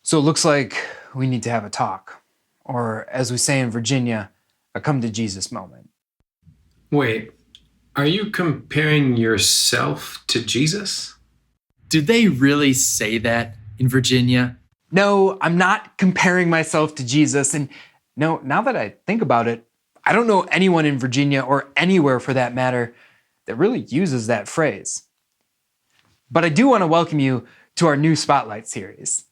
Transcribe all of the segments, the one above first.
So it looks like we need to have a talk, or as we say in Virginia, a come to Jesus moment. Wait, are you comparing yourself to Jesus? Do they really say that in Virginia? No, I'm not comparing myself to Jesus. And no, now that I think about it, I don't know anyone in Virginia or anywhere for that matter that really uses that phrase. But I do want to welcome you to our new Spotlight series.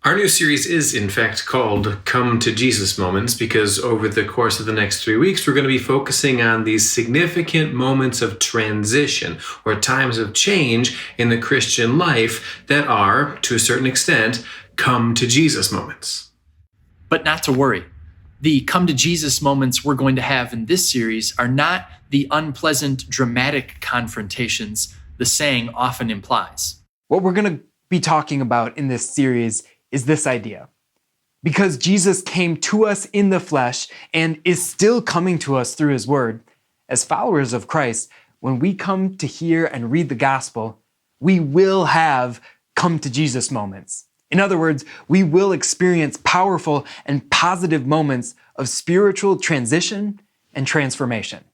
Our new series is, in fact, called Come to Jesus Moments because over the course of the next 3 weeks, we're going to be focusing on these significant moments of transition or times of change in the Christian life that are, to a certain extent, come to Jesus moments. But not to worry. The come to Jesus moments we're going to have in this series are not the unpleasant, dramatic confrontations the saying often implies. What we're going to be talking about in this series is this idea. Because Jesus came to us in the flesh and is still coming to us through his word, as followers of Christ, when we come to hear and read the gospel, we will have come to Jesus moments. In other words, we will experience powerful and positive moments of spiritual transition and transformation.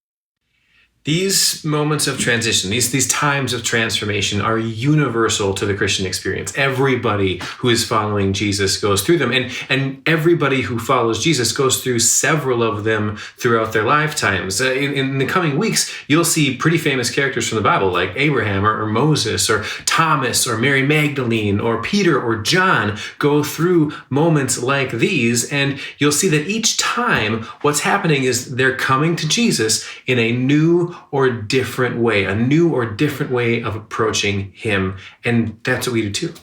These moments of transition, these times of transformation are universal to the Christian experience. Everybody who is following Jesus goes through them, and everybody who follows Jesus goes through several of them throughout their lifetimes. In the coming weeks, you'll see pretty famous characters from the Bible like Abraham or Moses or Thomas or Mary Magdalene or Peter or John go through moments like these, and you'll see that each time what's happening is they're coming to Jesus in a new or different way, a new or different way of approaching him. And that's what we do too.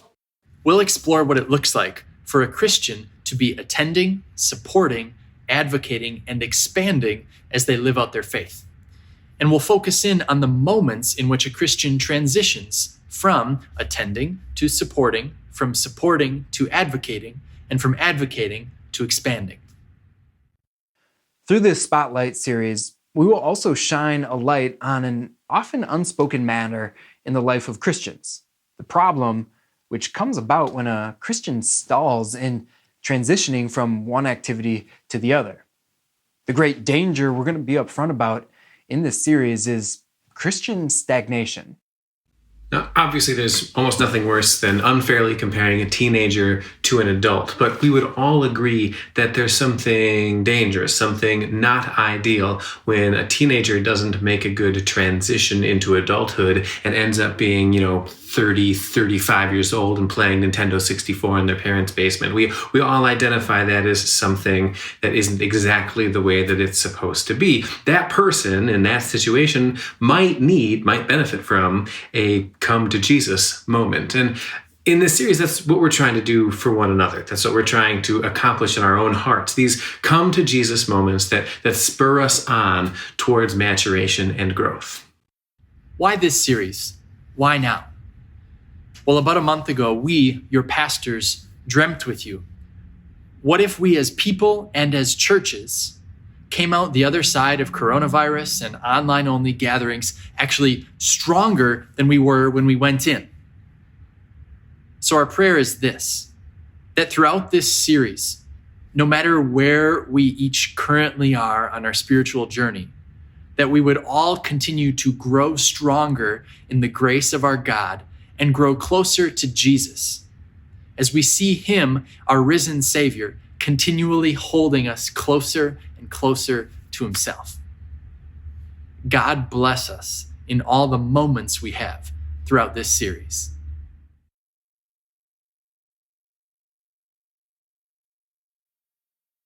We'll explore what it looks like for a Christian to be attending, supporting, advocating, and expanding as they live out their faith. And we'll focus in on the moments in which a Christian transitions from attending to supporting, from supporting to advocating, and from advocating to expanding. Through this Spotlight series, we will also shine a light on an often unspoken matter in the life of Christians. The problem which comes about when a Christian stalls in transitioning from one activity to the other. The great danger we're going to be upfront about in this series is Christian stagnation. Now, obviously, there's almost nothing worse than unfairly comparing a teenager to an adult, but we would all agree that there's something dangerous, something not ideal when a teenager doesn't make a good transition into adulthood and ends up being, 30, 35 years old and playing Nintendo 64 in their parents' basement. We all identify that as something that isn't exactly the way that it's supposed to be. That person in that situation might benefit from a come to Jesus moment. And in this series, that's what we're trying to do for one another. That's what we're trying to accomplish in our own hearts. These come to Jesus moments that spur us on towards maturation and growth. Why this series? Why now? Well, about a month ago, we, your pastors, dreamt with you. What if we as people and as churches came out the other side of coronavirus and online-only gatherings actually stronger than we were when we went in? So our prayer is this, that throughout this series, no matter where we each currently are on our spiritual journey, that we would all continue to grow stronger in the grace of our God and grow closer to Jesus as we see him, our risen Savior, continually holding us closer and closer to himself. God bless us in all the moments we have throughout this series.